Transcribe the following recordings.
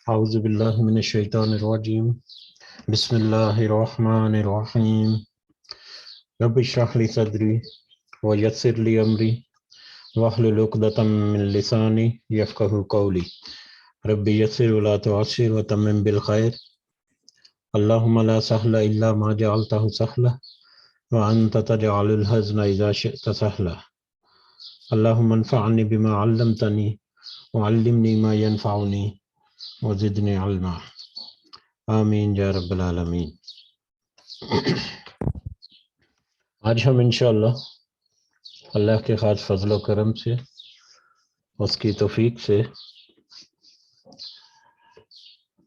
اعوذ باللہ من الشیطان الرجیم بسم اللہ الرحمن الرحیم رب اشرح لی صدری ویسر لی امری واحلل عقدۃ من لسانی یفقہوا قولی رب یسر ولا تعسر وتمم بالخیر اللہم لا سہل الا ما جعلتہ سہلا وانت تجعل الحزن اذا شئت سہلا اللہم انفعنی بما علمتنی وعلمنی ما ینفعنی وزدنی علما آمین یا رب العالمین۔ آج ہم انشاءاللہ اللہ کے خاص فضل و کرم سے، اس کی توفیق سے،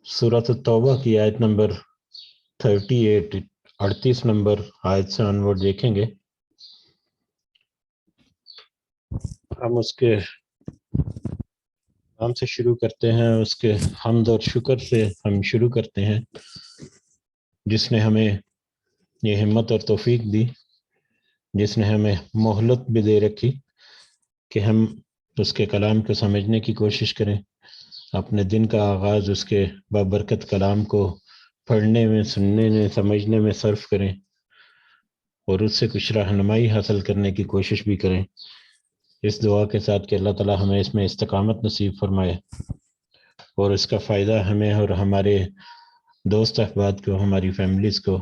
سورۃ التوبہ کی آیت نمبر 38 نمبر آیت سے انور دیکھیں گے۔ ہم اس کے نام سے شروع کرتے ہیں، اس کے حمد اور شکر سے ہم شروع کرتے ہیں، جس نے ہمیں یہ ہمت اور توفیق دی، جس نے ہمیں مہلت بھی دے رکھی کہ ہم اس کے کلام کو سمجھنے کی کوشش کریں، اپنے دن کا آغاز اس کے بابرکت کلام کو پڑھنے میں، سننے میں، سمجھنے میں صرف کریں اور اس سے کچھ رہنمائی حاصل کرنے کی کوشش بھی کریں، اس دعا کے ساتھ کہ اللہ تعالی ہمیں اس میں استقامت نصیب فرمائے اور اس کا فائدہ ہمیں اور ہمارے دوست احباب کو، ہماری فیملیز کو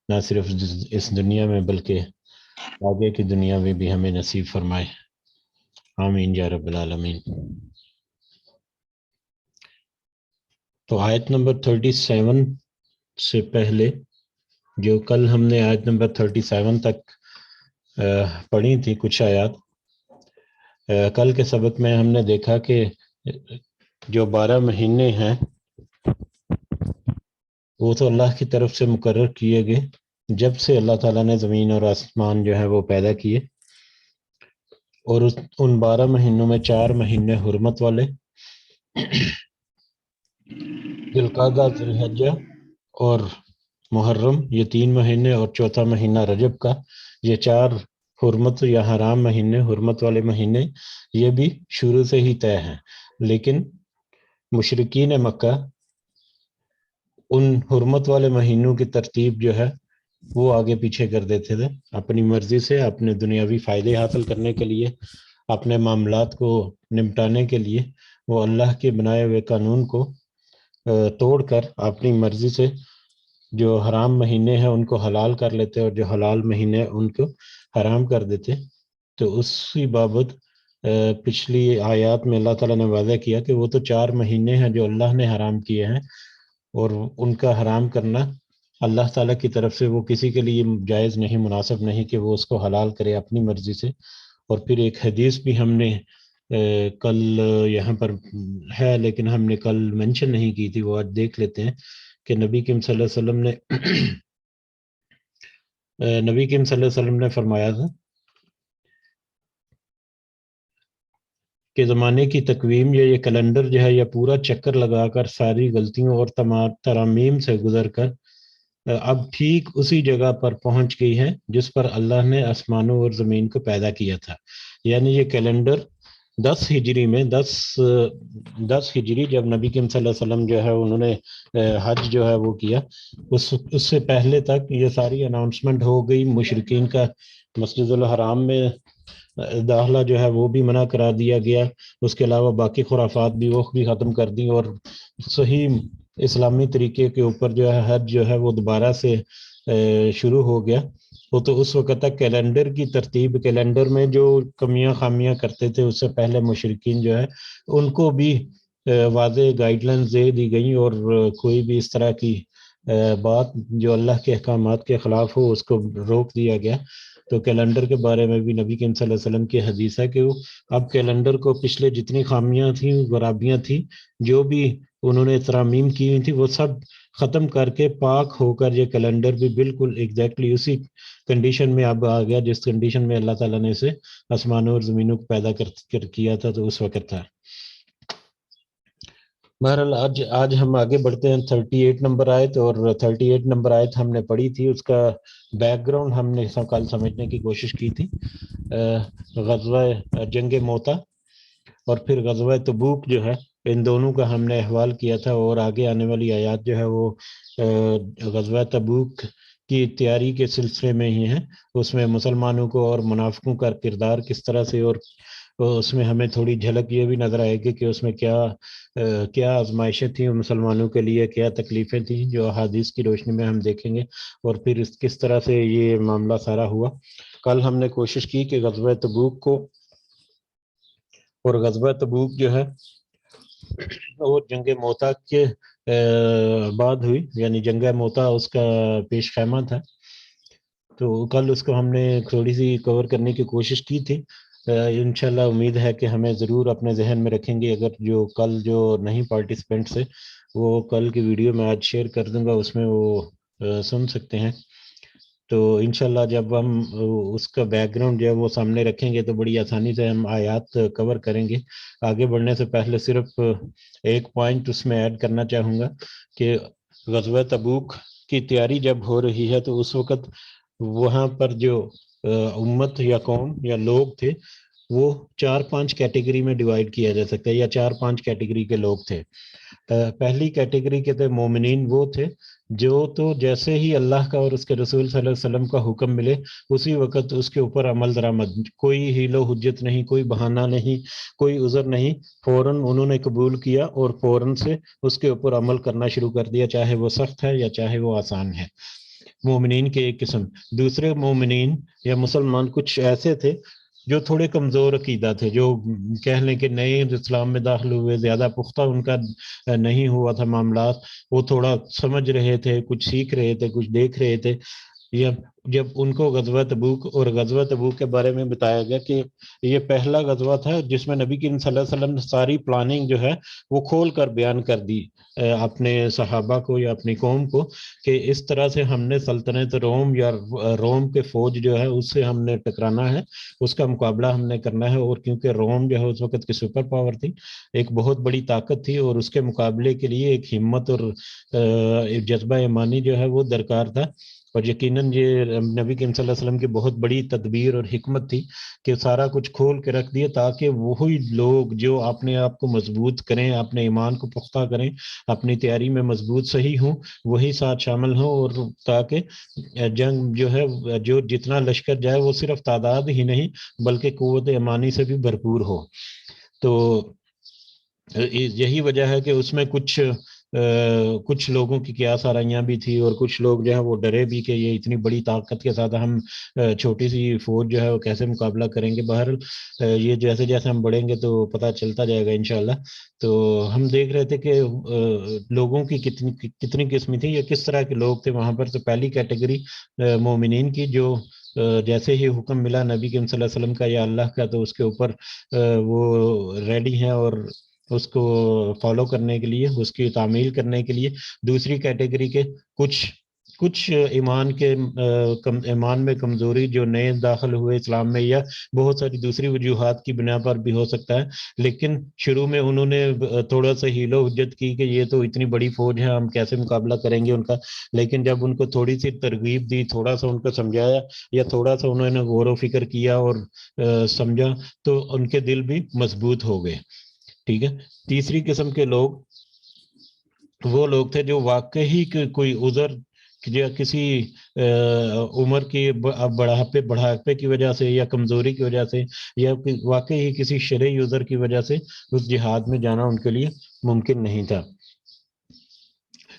نہ صرف اس دنیا میں بلکہ آگے کی دنیا میں بھی ہمیں نصیب فرمائے، آمین یا رب العالمین۔ تو آیت نمبر 37 سے پہلے جو کل ہم نے آیت نمبر 37 تک پڑھی تھی کچھ آیات، کل کے سبق میں ہم نے دیکھا کہ جو 12 مہینے ہیں وہ تو اللہ کی طرف سے مقرر کیے گئے جب سے اللہ تعالیٰ نے زمین اور آسمان جو ہے وہ پیدا کیے، اور ان 12 مہینوں میں 4 مہینے حرمت والے، ذوالقعدہ، ذوالحجہ اور محرم، یہ 3 مہینے، اور چوتھا مہینہ رجب کا، یہ 4 حرمت یا حرام مہینے، حرمت والے مہینے، یہ بھی شروع سے ہی طے ہیں۔ لیکن مشرکین مکہ ان حرمت والے مہینوں کی ترتیب جو ہے وہ آگے پیچھے کر دیتے تھے، اپنی مرضی سے، اپنے دنیاوی فائدے حاصل کرنے کے لیے، اپنے معاملات کو نمٹانے کے لیے وہ اللہ کے بنائے ہوئے قانون کو توڑ کر اپنی مرضی سے جو حرام مہینے ہیں ان کو حلال کر لیتے اور جو حلال مہینے ان کو حرام کر دیتے۔ تو اسی بابت پچھلی آیات میں اللہ تعالیٰ نے واضح کیا کہ وہ تو 4 مہینے ہیں جو اللہ نے حرام کیے ہیں، اور ان کا حرام کرنا اللہ تعالیٰ کی طرف سے وہ کسی کے لیے جائز نہیں، مناسب نہیں کہ وہ اس کو حلال کرے اپنی مرضی سے۔ اور پھر ایک حدیث بھی ہم نے کل یہاں پر ہے لیکن ہم نے کل منشن نہیں کی تھی، وہ آج دیکھ لیتے ہیں کہ نبی کریم صلی اللہ علیہ وسلم نے فرمایا تھا کہ زمانے کی تقویم یہ کیلنڈر جو ہے یہ پورا چکر لگا کر ساری غلطیوں اور ترامیم سے گزر کر اب ٹھیک اسی جگہ پر پہنچ گئی ہے جس پر اللہ نے آسمانوں اور زمین کو پیدا کیا تھا۔ یعنی یہ کیلنڈر 10 ہجری میں 10 ہجری جب نبی کریم صلی اللہ علیہ وسلم جو ہے انہوں نے حج جو ہے وہ کیا، اس سے پہلے تک یہ ساری اناؤنسمنٹ ہو گئی، مشرکین کا مسجد الحرام میں داخلہ جو ہے وہ بھی منع کرا دیا گیا، اس کے علاوہ باقی خرافات بھی وہ بھی ختم کر دی، اور صحیح اسلامی طریقے کے اوپر جو ہے حج جو ہے وہ دوبارہ سے شروع ہو گیا۔ وہ تو اس وقت تک کیلنڈر کی ترتیب، کیلنڈر میں جو کمیاں خامیاں کرتے تھے اس سے پہلے مشرکین جو ہے ان کو بھی واضح گائیڈ لائنز دے دی گئیں، اور کوئی بھی اس طرح کی بات جو اللہ کے احکامات کے خلاف ہو اس کو روک دیا گیا۔ تو کیلنڈر کے بارے میں بھی نبی کریم صلی اللہ علیہ وسلم کی حدیث ہے کہ وہ اب کیلنڈر کو پچھلے جتنی خامیاں تھیں، خرابیاں تھیں، جو بھی انہوں نے ترامیم کی ہوئی تھی وہ سب ختم کر کے پاک ہو کر یہ کیلنڈر بھی بالکل ایگزیکٹلی اسی کنڈیشن میں اب آ گیا جس کنڈیشن میں اللہ تعالیٰ نے اسے آسمانوں اور زمینوں کو پیدا کر کیا تھا تو اس وقت تھا۔ بہرحال آج ہم آگے بڑھتے ہیں 38 نمبر آیت، اور 38 نمبر آیت ہم نے پڑھی تھی، اس کا بیک گراؤنڈ ہم نے کل سمجھنے کی کوشش کی تھی، غزوہ جنگ موتا اور پھر غزوہ تبوک جو ہے ان دونوں کا ہم نے احوال کیا تھا، اور آگے آنے والی آیات جو ہے وہ غزوہ تبوک کی تیاری کے سلسلے میں ہی ہیں. اس میں مسلمانوں کو اور منافقوں کا کردار کس طرح سے، اور اس میں ہمیں تھوڑی جھلک یہ بھی نظر آئے گی کہ اس میں کیا آزمائشیں تھیں مسلمانوں کے لیے، کیا تکلیفیں تھیں، جو احادیث کی روشنی میں ہم دیکھیں گے، اور پھر کس طرح سے یہ معاملہ سارا ہوا. کل ہم نے کوشش کی کہ غزوہ تبوک کو، اور غزوہ تبوک جو ہے وہ جنگ موتا کے بعد ہوئی، یعنی جنگ موتا اس کا پیش خیمہ تھا. تو کل اس کو ہم نے تھوڑی سی کور کرنے کی کوشش کی تھی. انشاءاللہ امید ہے کہ ہمیں ضرور اپنے ذہن میں رکھیں گے. اگر جو کل جو نہیں پارٹیسپینٹس ہے وہ کل کی ویڈیو میں آج شیئر کر دوں گا، اس میں وہ سن سکتے ہیں. تو انشاءاللہ جب ہم اس کا بیک گراؤنڈ جو ہے وہ سامنے رکھیں گے تو بڑی آسانی سے ہم آیات کور کریں گے. آگے بڑھنے سے پہلے صرف ایک پوائنٹ اس میں ایڈ کرنا چاہوں گا کہ غزوہ تبوک کی تیاری جب ہو رہی ہے تو اس وقت وہاں پر جو امت یا قوم یا لوگ تھے وہ 4-5 کیٹیگری میں ڈیوائیڈ کیا جا سکتا ہے، یا 4-5 کیٹیگری کے لوگ تھے. پہلی کیٹیگری کے تھے مومنین، وہ تھے جو تو جیسے ہی اللہ کا اور اس کے رسول صلی اللہ علیہ وسلم کا حکم ملے اسی وقت اس کے اوپر عمل درآمد، کوئی حیل و حجت نہیں، کوئی بہانہ نہیں، کوئی عذر نہیں، فوراً انہوں نے قبول کیا اور فوراً سے اس کے اوپر عمل کرنا شروع کر دیا، چاہے وہ سخت ہے یا چاہے وہ آسان ہے. مومنین کے ایک قسم. دوسرے مومنین یا مسلمان کچھ ایسے تھے جو تھوڑے کمزور عقیدہ تھے، جو کہہ لیں کہ نئے اسلام میں داخل ہوئے، زیادہ پختہ ان کا نہیں ہوا تھا معاملات، وہ تھوڑا سمجھ رہے تھے، کچھ سیکھ رہے تھے، کچھ دیکھ رہے تھے. جب ان کو غزوہ تبوک اور غزوہ تبوک کے بارے میں بتایا گیا کہ یہ پہلا غزوہ تھا جس میں نبی کریم صلی اللہ علیہ وسلم نے ساری پلاننگ جو ہے وہ کھول کر بیان کر دی اپنے صحابہ کو یا اپنی قوم کو، کہ اس طرح سے ہم نے سلطنت روم یا روم کے فوج جو ہے اس سے ہم نے ٹکرانا ہے، اس کا مقابلہ ہم نے کرنا ہے. اور کیونکہ روم جو ہے اس وقت کی سپر پاور تھی، ایک بہت بڑی طاقت تھی، اور اس کے مقابلے کے لیے ایک ہمت اور ایک جذبہ ایمانی جو ہے وہ درکار تھا. اور یقیناً یہ نبی کریم صلی اللہ علیہ وسلم کی بہت بڑی تدبیر اور حکمت تھی کہ سارا کچھ کھول کے رکھ دیا تاکہ وہی لوگ جو اپنے آپ کو مضبوط کریں، اپنے ایمان کو پختہ کریں، اپنی تیاری میں مضبوط صحیح ہوں، وہی ساتھ شامل ہوں، اور تاکہ جنگ جو ہے جو جتنا لشکر جائے وہ صرف تعداد ہی نہیں بلکہ قوت ایمانی سے بھی بھرپور ہو. تو یہی وجہ ہے کہ اس میں کچھ لوگوں کی قیاس آرائیاں بھی تھی، اور کچھ لوگ جو ہے وہ ڈرے بھی کہ یہ اتنی بڑی طاقت کے ساتھ ہم چھوٹی سی فوج جو ہے وہ کیسے مقابلہ کریں گے. بہرحال یہ جیسے جیسے ہم بڑھیں گے تو پتہ چلتا جائے گا انشاءاللہ. تو ہم دیکھ رہے تھے کہ لوگوں کی کتنی قسمیں تھیں یا کس طرح کے لوگ تھے وہاں پر. تو پہلی کیٹیگری مومنین کی، جو جیسے ہی حکم ملا نبی کریم صلی اللہ علیہ وسلم کا یا اللہ کا تو اس کے اوپر وہ ریڈی ہیں اور اس کو فالو کرنے کے لیے، اس کی تعمیل کرنے کے لیے. دوسری کیٹیگری کے کچھ ایمان میں کمزوری، جو نئے داخل ہوئے اسلام میں، یا بہت ساری دوسری وجوہات کی بنا پر بھی ہو سکتا ہے، لیکن شروع میں انہوں نے تھوڑا سا حیل و حجت کی کہ یہ تو اتنی بڑی فوج ہے، ہم کیسے مقابلہ کریں گے ان کا. لیکن جب ان کو تھوڑی سی ترغیب دی، تھوڑا سا ان کو سمجھایا، یا تھوڑا سا انہوں نے غور و فکر کیا اور سمجھا، تو ان کے دل بھی مضبوط ہو گئے. ٹھیک ہے. تیسری قسم کے لوگ وہ لوگ تھے جو واقعی کوئی عذر یا کسی عمر کی بڑھاپے کی وجہ سے یا کمزوری کی وجہ سے یا واقعی کسی شرعی عذر کی وجہ سے اس جہاد میں جانا ان کے لیے ممکن نہیں تھا.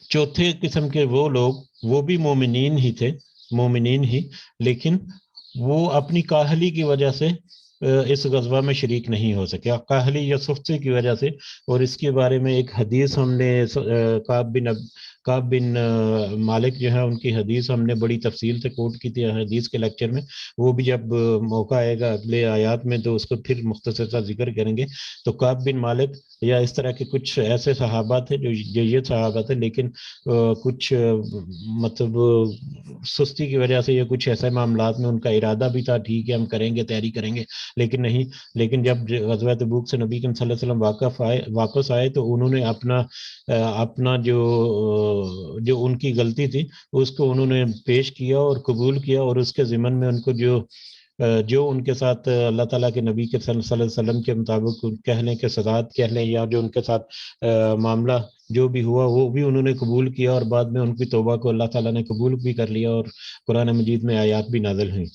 چوتھے قسم کے وہ لوگ، وہ بھی مومنین ہی تھے، مومنین ہی، لیکن وہ اپنی کاہلی کی وجہ سے اس غزوہ میں شریک نہیں ہو سکے، کاہلی یا سستی کی وجہ سے. اور اس کے بارے میں ایک حدیث ہم نے کعب بن مالک جو ہے ان کی حدیث ہم نے بڑی تفصیل سے کوٹ کی تھی حدیث کے لیکچر میں. وہ بھی جب موقع آئے گا اگلے آیات میں تو اس کو پھر مختصر سا ذکر کریں گے. تو کعب بن مالک یا اس طرح کے کچھ ایسے صحابہ تھے جو یہ صحابہ تھے، لیکن کچھ مطلب سستی کی وجہ سے یا کچھ ایسے معاملات میں ان کا ارادہ بھی تھا ٹھیک ہے ہم کریں گے، تیاری کریں گے، لیکن نہیں. لیکن جب غزوہ تبوک سے نبی کریم صلی اللہ علیہ وسلم واپس آئے تو انہوں نے اپنا جو ان کی غلطی تھی اس کو انہوں نے پیش کیا اور قبول کیا، اور اس کے ضمن میں ان کو جو جو ان کے ساتھ اللہ تعالیٰ کے نبی کے صلی اللہ علیہ وسلم کے مطابق کہہ لیں کہ سزات کہہ لیں، یا جو ان کے ساتھ معاملہ جو بھی ہوا وہ بھی انہوں نے قبول کیا، اور بعد میں ان کی توبہ کو اللہ تعالیٰ نے قبول بھی کر لیا اور قرآن مجید میں آیات بھی نازل ہوئیں۔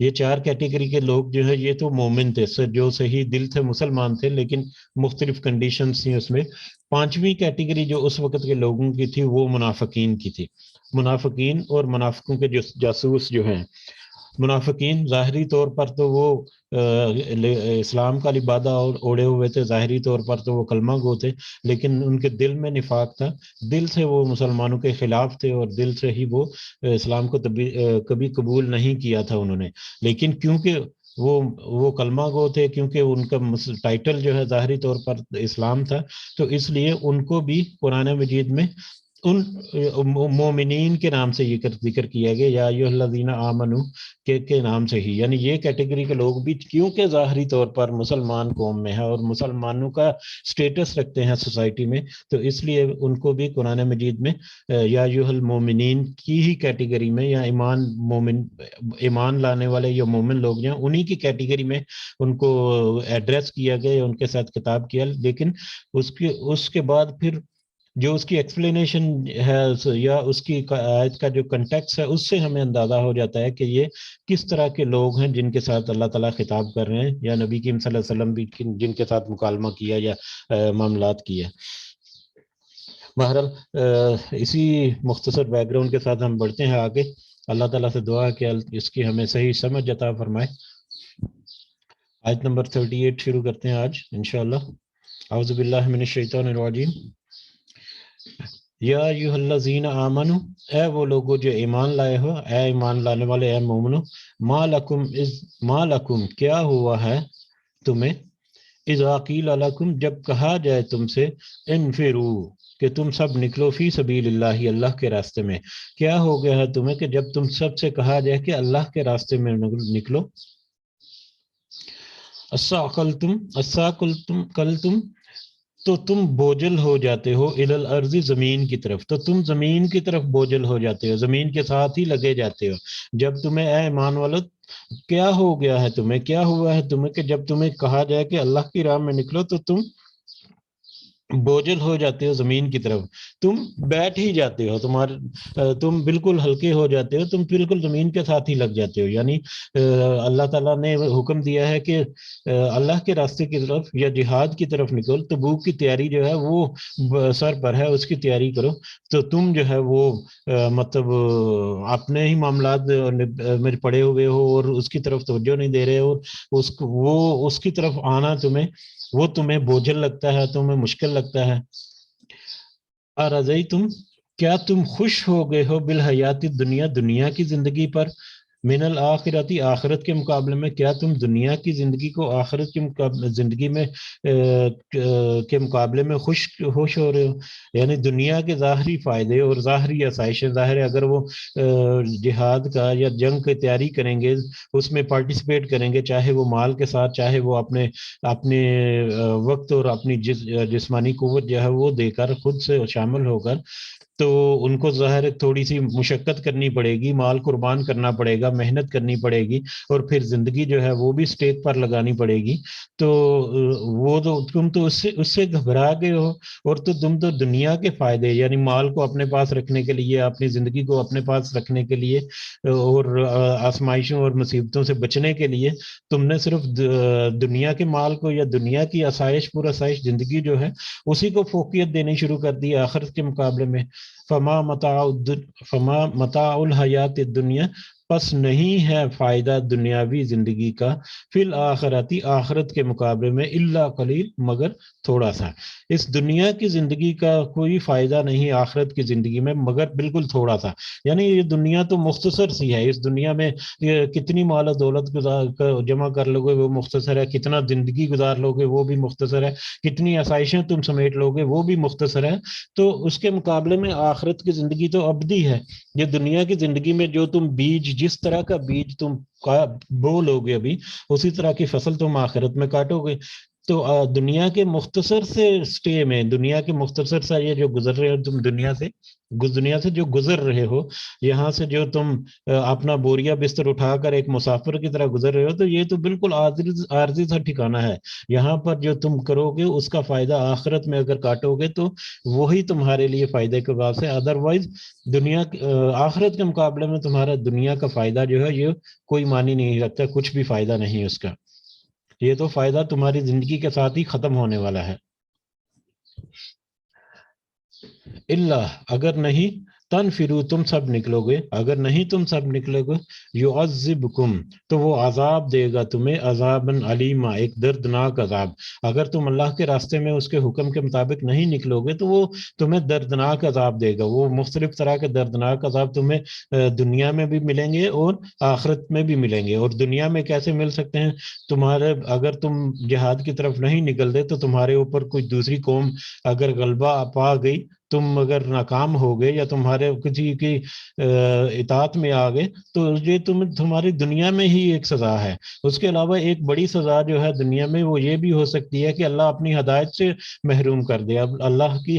یہ 4 کیٹیگری کے لوگ جو ہے یہ تو مومن تھے، جو صحیح دل سے مسلمان تھے، لیکن مختلف کنڈیشنز تھیں اس میں۔ 5ویں کیٹیگری جو اس وقت کے لوگوں کی تھی وہ منافقین کی تھی۔ منافقین اور منافقوں کے جو جاسوس جو ہیں، منافقین ظاہری طور پر تو وہ اسلام کا لبادہ اوڑے ہوئے تھے، ظاہری طور پر تو وہ کلمہ گو تھے، لیکن ان کے دل میں نفاق تھا، دل سے وہ مسلمانوں کے خلاف تھے، اور دل سے ہی وہ اسلام کو کبھی قبول نہیں کیا تھا انہوں نے۔ لیکن کیونکہ وہ کلمہ گو تھے، کیونکہ ان کا ٹائٹل جو ہے ظاہری طور پر اسلام تھا، تو اس لیے ان کو بھی قرآن مجید میں ان مومنین کے نام سے یہ ذکر کیا گیا، یا ایھا الذین آمنوا کے نام سے ہی، یعنی یہ کیٹیگری کے لوگ بھی کیونکہ ظاہری طور پر مسلمان قوم میں ہے اور مسلمانوں کا سٹیٹس رکھتے ہیں سوسائٹی میں، تو اس لیے ان کو بھی قرآن مجید میں یا ایھا المومنین کی ہی کیٹیگری میں، یا ایمان لانے والے یا مومن لوگ ہیں انہی کی کیٹیگری میں ان کو ایڈریس کیا گیا، ان کے ساتھ خطاب کیا۔ لیکن اس کے بعد پھر جو اس کی ایکسپلینیشن ہے یا اس کی آیت کا جو کنٹیکس ہے، اس سے ہمیں اندازہ ہو جاتا ہے کہ یہ کس طرح کے لوگ ہیں جن کے ساتھ اللہ تعالیٰ خطاب کر رہے ہیں، یا نبی کریم صلی اللہ علیہ وسلم بھی جن کے ساتھ مکالمہ کیا یا معاملات کیا۔ بہرحال اسی مختصر بیک گراؤنڈ کے ساتھ ہم بڑھتے ہیں آگے۔ اللہ تعالیٰ سے دعا کہ اس کی ہمیں صحیح سمجھ عطا فرمائے۔ آیت نمبر 38 شروع کرتے ہیں آج انشاءاللہ۔ اعوذ باللہ من الشیطان الرجیم۔ یا ایھا الذین آمنوا، اے وہ لوگو جو ایمان لائے ہو، اے ایمان لانے والے، اے مومنو، ما لکم کیا ہوا ہے تمہیں، اذا قیل لکم جب کہا جائے تم سے، انفروا کہ تم سب نکلو، فی سبیل اللہ اللہ کے راستے میں، کیا ہو گیا ہے تمہیں کہ جب تم سب سے کہا جائے کہ اللہ کے راستے میں نکلو، کل تم تو تم بوجھل ہو جاتے ہو، الی الارض زمین کی طرف، تو تم زمین کی طرف بوجھل ہو جاتے ہو، زمین کے ساتھ ہی لگے جاتے ہو۔ جب تمہیں اے ایمان والو کیا ہو گیا ہے تمہیں، کیا ہوا ہے تمہیں کہ جب تمہیں کہا جائے کہ اللہ کی راہ میں نکلو تو تم بوجھل ہو جاتے ہو زمین کی طرف، تم بیٹھ ہی جاتے ہو، تم بالکل ہلکے ہو جاتے ہو، تم بالکل زمین کے ساتھ ہی لگ جاتے ہو۔ یعنی اللہ تعالیٰ نے حکم دیا ہے کہ اللہ کے راستے کی طرف یا جہاد کی طرف نکل، تبوک کی تیاری جو ہے وہ سر پر ہے، اس کی تیاری کرو، تو تم جو ہے وہ مطلب اپنے ہی معاملات میں پڑے ہوئے ہو اور اس کی طرف توجہ نہیں دے رہے ہو، اس کی طرف آنا وہ تمہیں بوجھل لگتا ہے، تمہیں مشکل لگتا ہے۔ ارضیتم کیا تم خوش ہو گئے ہو بالحیات الدنیا دنیا کی زندگی پر، من الآخرتی آخرت کے مقابلے میں، کیا تم دنیا کی زندگی کو آخرت کی زندگی میں کے مقابلے میں خوش ہو رہے ہو؟ یعنی دنیا کے ظاہری فائدے اور ظاہری آسائشیں، ظاہر ہے اگر وہ جہاد کا یا جنگ کی تیاری کریں گے، اس میں پارٹیسپیٹ کریں گے، چاہے وہ مال کے ساتھ، چاہے وہ اپنے وقت اور اپنی جسمانی قوت جو ہے وہ دے کر، خود سے شامل ہو کر، تو ان کو ظاہر تھوڑی سی مشقت کرنی پڑے گی، مال قربان کرنا پڑے گا، محنت کرنی پڑے گی، اور پھر زندگی جو ہے وہ بھی سٹیک پر لگانی پڑے گی۔ تو وہ تو تم تو اس سے گھبرا گئے ہو، اور تم تو دنیا کے فائدے یعنی مال کو اپنے پاس رکھنے کے لیے، اپنی زندگی کو اپنے پاس رکھنے کے لیے، اور آزمائشوں اور مصیبتوں سے بچنے کے لیے تم نے صرف دنیا کے مال کو یا دنیا کی آسائش پر آسائش زندگی جو ہے اسی کو فوقیت دینی شروع کر دی آخرت کے مقابلے میں۔ فما متاع الحیات الدنیا، پس نہیں ہے فائدہ دنیاوی زندگی کا، فی الآخرتی آخرت کے مقابلے میں، الا قلیل مگر تھوڑا سا۔ اس دنیا کی زندگی کا کوئی فائدہ نہیں آخرت کی زندگی میں مگر بالکل تھوڑا سا۔ یعنی یہ دنیا تو مختصر سی ہے، اس دنیا میں کتنی مال و دولت جمع کر لو گے وہ مختصر ہے، کتنا زندگی گزار لو گے وہ بھی مختصر ہے، کتنی آسائشیں تم سمیٹ لو گے وہ بھی مختصر ہے، تو اس کے مقابلے میں آخرت کی زندگی تو ابدی ہے۔ یہ دنیا کی زندگی میں جو تم جس طرح کا بیج تم بو لو گے ابھی، اسی طرح کی فصل تم آخرت میں کاٹو گے۔ تو دنیا کے مختصر سے سٹے میں، دنیا کے مختصر سا یہ جو گزر رہے ہو تم دنیا سے جو گزر رہے ہو، یہاں سے جو تم اپنا بوریا بستر اٹھا کر ایک مسافر کی طرح گزر رہے ہو، تو یہ تو بالکل عارضی سا ٹھکانہ ہے. یہاں پر جو تم کرو گے اس کا فائدہ آخرت میں اگر کاٹو گے تو وہی تمہارے لیے فائدے کے باعث ہے. ادروائز دنیا آخرت کے مقابلے میں تمہارا دنیا کا فائدہ جو ہے یہ کوئی معنی نہیں رکھتا، کچھ بھی فائدہ نہیں اس کا. یہ تو فائدہ تمہاری زندگی کے ساتھ ہی ختم ہونے والا ہے. اللہ اگر نہیں تنفرو تم سب نکلو گے، اگر نہیں تم سب نکلو گے، یعذبکم تو وہ عذاب دے گا تمہیں، عذابا علیما ایک دردناک عذاب. اگر تم اللہ کے راستے میں اس کے حکم کے مطابق نہیں نکلو گے تو وہ تمہیں دردناک عذاب دے گا. وہ مختلف طرح کے دردناک عذاب تمہیں دنیا میں بھی ملیں گے اور آخرت میں بھی ملیں گے. اور دنیا میں کیسے مل سکتے ہیں؟ تمہارے اگر تم جہاد کی طرف نہیں نکلتے تو تمہارے اوپر کوئی دوسری قوم اگر غلبہ پا گئی، تم اگر ناکام ہو گئے یا تمہارے کسی کی اطاعت میں آ گئے، تو یہ تمہاری دنیا میں ہی ایک سزا ہے. اس کے علاوہ ایک بڑی سزا جو ہے دنیا میں وہ یہ بھی ہو سکتی ہے کہ اللہ اپنی ہدایت سے محروم کر دے. اب اللہ کی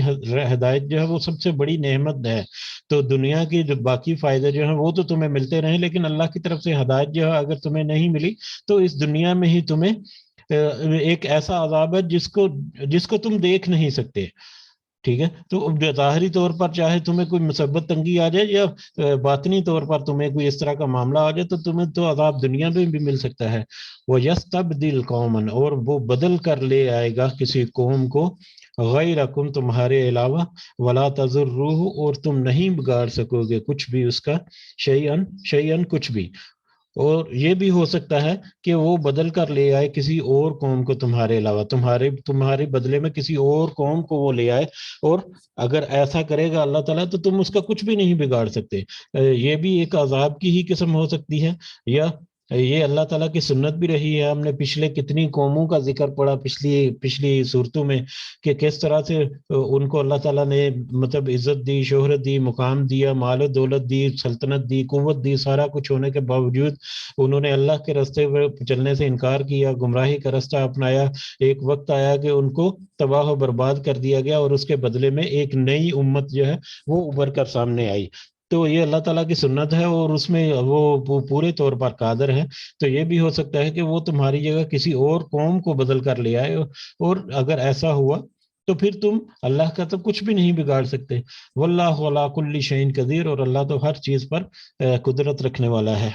ہدایت جو ہے وہ سب سے بڑی نعمت ہے. تو دنیا کی جو باقی فائدے جو ہیں وہ تو تمہیں ملتے رہیں، لیکن اللہ کی طرف سے ہدایت جو ہے اگر تمہیں نہیں ملی تو اس دنیا میں ہی تمہیں ایک ایسا عذاب ہے جس کو تم دیکھ نہیں سکتے. ٹھیک ہے، تو ظاہری طور پر چاہے تمہیں کوئی مصیبت تنگی آ جائے یا باطنی طور پر تمہیں کوئی اس طرح کا معاملہ آ جائے تو تمہیں تو عذاب دنیا میں بھی مل سکتا ہے. وَيَسْتَبْدِلْ قَوْمًا اور وہ بدل کر لے آئے گا کسی قوم کو، غیرکم تمہارے علاوہ، ولا تضرہ اور تم نہیں بگاڑ سکو گے کچھ بھی اس کا، شیئن کچھ بھی. اور یہ بھی ہو سکتا ہے کہ وہ بدل کر لے آئے کسی اور قوم کو تمہارے علاوہ، تمہارے بدلے میں کسی اور قوم کو وہ لے آئے. اور اگر ایسا کرے گا اللہ تعالیٰ تو تم اس کا کچھ بھی نہیں بگاڑ سکتے. یہ بھی ایک عذاب کی ہی قسم ہو سکتی ہے، یا یہ اللہ تعالیٰ کی سنت بھی رہی ہے. ہم نے پچھلے کتنی قوموں کا ذکر پڑا پچھلی صورتوں میں کہ کس طرح سے ان کو اللہ تعالیٰ نے مطلب عزت دی، شہرت دی، مقام دیا، مال و دولت دی، سلطنت دی، قوت دی. سارا کچھ ہونے کے باوجود انہوں نے اللہ کے راستے پر چلنے سے انکار کیا، گمراہی کا راستہ اپنایا. ایک وقت آیا کہ ان کو تباہ و برباد کر دیا گیا، اور اس کے بدلے میں ایک نئی امت جو ہے وہ ابھر کر سامنے آئی. تو یہ اللہ تعالیٰ کی سنت ہے اور اس میں وہ پورے طور پر قادر ہے. تو یہ بھی ہو سکتا ہے کہ وہ تمہاری جگہ کسی اور قوم کو بدل کر لے آئے، اور اگر ایسا ہوا تو پھر تم اللہ کا تو کچھ بھی نہیں بگاڑ سکتے. واللہ علی کل شیء قدیر اور اللہ تو ہر چیز پر قدرت رکھنے والا ہے.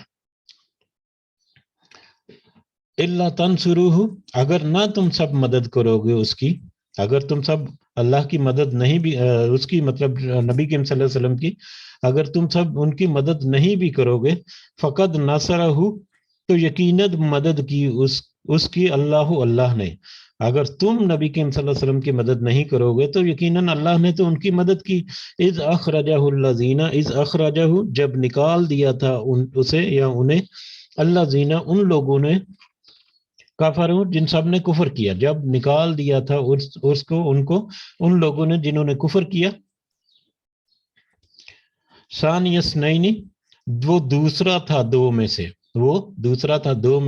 اللہ تنصروہ اگر نہ تم سب مدد کرو گے اس کی، اگر تم سب اللہ کی مدد نہیں بھی اس کی مطلب نبی کریم صلی اللہ علیہ وسلم کی اگر تم سب ان کی مدد نہیں بھی کرو گے، فقد نصرہ تو یقیناً مدد کی اس کی اللہ نے. اگر تم نبی کریم صلی اللہ علیہ وسلم کی مدد نہیں کرو گے تو یقیناً اللہ نے تو ان کی مدد کی. اذ اخرجہ الذین اذ اخرجہ جب نکال دیا تھا اسے یا انہیں، الذین ان لوگوں نے، کافروں جن سب نے کفر کیا، جب نکال دیا تھا اس کو ان لوگوں نے جنہوں نے کفر کیا. ثانی اثنین وہ دوسرا تھا دو میں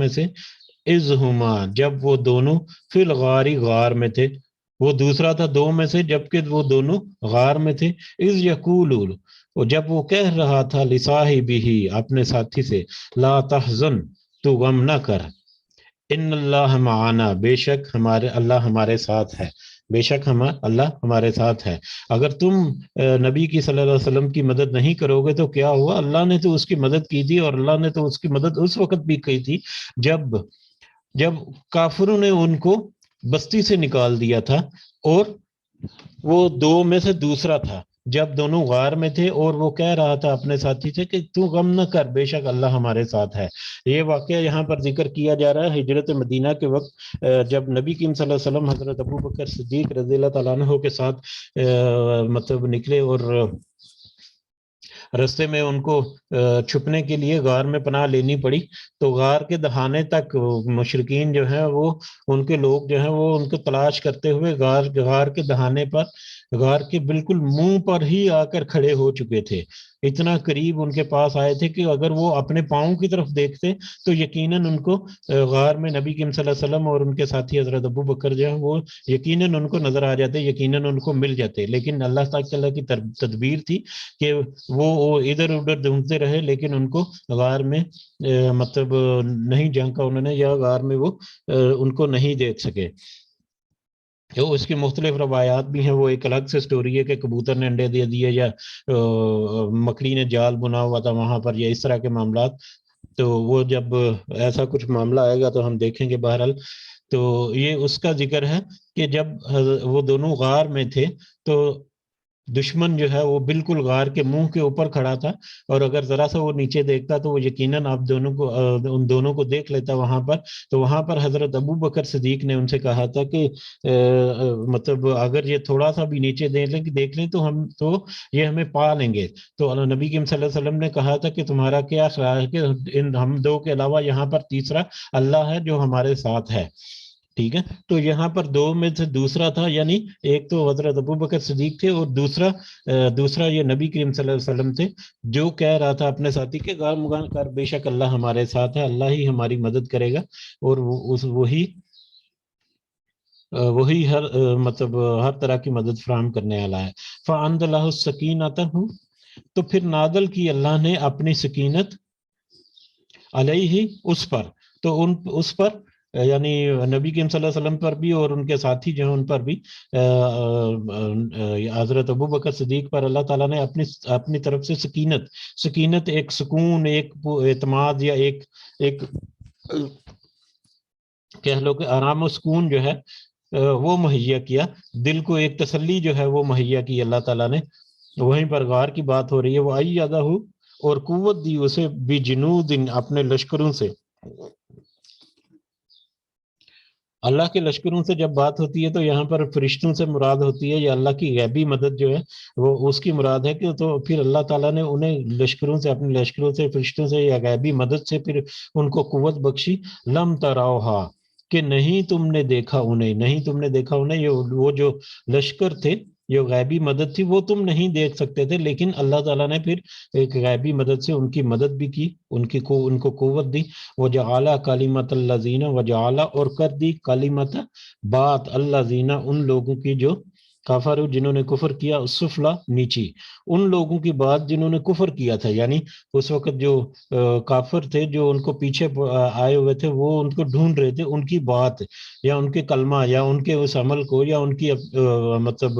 سے، اذ ہما جب وہ دونوں فی الغار غار میں تھے. وہ دوسرا تھا دو میں سے جبکہ وہ دونوں غار میں تھے. اذ یقول اور جب وہ کہہ رہا تھا لصاحبہ اپنے ساتھی سے، لا تحزن تو غم نہ کر، ان اللہ معنا بے شک اللہ ہمارے ساتھ ہے، بے شک اللہ ہمارے ساتھ ہے. اگر تم نبی کی صلی اللہ علیہ وسلم کی مدد نہیں کرو گے تو کیا ہوا؟ اللہ نے تو اس کی مدد کی تھی، اور اللہ نے تو اس کی مدد اس وقت بھی کی تھی جب کافروں نے ان کو بستی سے نکال دیا تھا، اور وہ دو میں سے دوسرا تھا جب دونوں غار میں تھے، اور وہ کہہ رہا تھا اپنے ساتھی سے کہ تو غم نہ کر، بے شک اللہ ہمارے ساتھ ہے. یہ واقعہ یہاں پر ذکر کیا جا رہا ہے ہجرت مدینہ کے وقت، جب نبی کریم صلی اللہ علیہ وسلم حضرت ابوبکر صدیق رضی اللہ تعالیٰ عنہ کے ساتھ مطلب نکلے، اور رستے میں ان کو چھپنے کے لیے غار میں پناہ لینی پڑی. تو غار کے دہانے تک مشرکین جو ہیں وہ ان کے لوگ جو ہیں وہ ان کو تلاش کرتے ہوئے غار کے دہانے پر غار کے بالکل منہ پر ہی آ کر کھڑے ہو چکے تھے، اتنا قریب ان کے پاس آئے تھے کہ اگر وہ اپنے پاؤں کی طرف دیکھتے تو یقیناً ان کو غار میں نبی کریم صلی اللہ علیہ وسلم اور ان کے ساتھی حضرت ابو بکر جو ہیں وہ یقیناً ان کو نظر آ جاتے، یقیناً ان کو مل جاتے، لیکن اللہ تعالیٰ کی تدبیر تھی کہ وہ ادھر ادھر ڈھونڈتے رہے لیکن ان کو غار میں مطلب نہیں جھانکا انہوں نے، یا غار میں وہ ان کو نہیں دیکھ سکے۔ جو اس کی مختلف روایات بھی ہیں، وہ ایک الگ سے سٹوری ہے کہ کبوتر نے انڈے دے دیے یا مکڑی نے جال بنا ہوا تھا وہاں پر، یا اس طرح کے معاملات۔ تو وہ جب ایسا کچھ معاملہ آئے گا تو ہم دیکھیں گے بہرحال۔ تو یہ اس کا ذکر ہے کہ جب وہ دونوں غار میں تھے تو دشمن جو ہے وہ بالکل غار کے منہ کے اوپر کھڑا تھا، اور اگر ذرا سا وہ نیچے دیکھتا تو وہ یقیناً آپ دونوں کو ان دونوں کو دیکھ لیتا وہاں پر۔ تو وہاں پر حضرت ابو بکر صدیق نے ان سے کہا تھا کہ مطلب اگر یہ تھوڑا سا بھی نیچے دیکھ لیں تو یہ ہمیں پا لیں گے۔ تو نبی کریم صلی اللہ علیہ وسلم نے کہا تھا کہ تمہارا کیا خیال ہے کہ ہم دو کے علاوہ یہاں پر تیسرا اللہ ہے جو ہمارے ساتھ ہے، ٹھیک ہے۔ تو یہاں پر دو میں سے دوسرا تھا، یعنی ایک تو حضرت ابو بکر صدیق تھے اور دوسرا یہ نبی کریم صلی اللہ علیہ وسلم تھے، جو کہہ رہا تھا اپنے ساتھی کے غار مغان کر، بے شک اللہ ہمارے ساتھ ہے، اللہ ہی ہماری مدد کرے گا، اور وہی مطلب ہر طرح کی مدد فراہم کرنے والا ہے۔ فَأَنزَلَ اللَّهُ السَّكِينَةَ، تو پھر نازل کی اللہ نے اپنی سکینت علیہ، اس پر، تو اس پر یعنی نبی کریم صلی اللہ علیہ وسلم پر بھی اور ان کے ساتھی جو ہیں ان پر بھی، حضرت ابو بکر صدیق پر اللہ تعالیٰ نے اپنی طرف سے سکینت ایک سکون، ایک اعتماد، یا ایک کہہ لو کہ آرام و سکون جو ہے وہ مہیا کیا، دل کو ایک تسلی جو ہے وہ مہیا کی اللہ تعالیٰ نے۔ وہیں پر غار کی بات ہو رہی ہے، وہ ایدہ، اور قوت دی اسے بجنود، اپنے لشکروں سے۔ اللہ کے لشکروں سے جب بات ہوتی ہے تو یہاں پر فرشتوں سے مراد ہوتی ہے، یا اللہ کی غیبی مدد جو ہے وہ اس کی مراد ہے، کہ تو پھر اللہ تعالیٰ نے انہیں لشکروں سے، اپنے لشکروں سے، فرشتوں سے یا غیبی مدد سے پھر ان کو قوت بخشی۔ لم تراؤہا، کہ نہیں تم نے دیکھا انہیں، وہ جو لشکر تھے، جو غیبی مدد تھی وہ تم نہیں دیکھ سکتے تھے، لیکن اللہ تعالیٰ نے پھر ایک غیبی مدد سے ان کی مدد بھی کی، ان کو قوت دی۔ وَجَعَلَ كَلِمَةَ الَّذِينَ، وَجَعَلَ، اور کر دی، کلمت، بات، الَّذِينَ، ان لوگوں کی جو کافر، جنہوں نے کفر کیا، السفلی، نیچی، ان لوگوں کی بات جنہوں نے کفر کیا تھا، یعنی اس وقت جو کافر تھے جو ان کو پیچھے آئے ہوئے تھے، وہ ان کو ڈھونڈ رہے تھے، ان کی بات یا ان کے کلمہ یا ان کے اس عمل کو، یا ان کی مطلب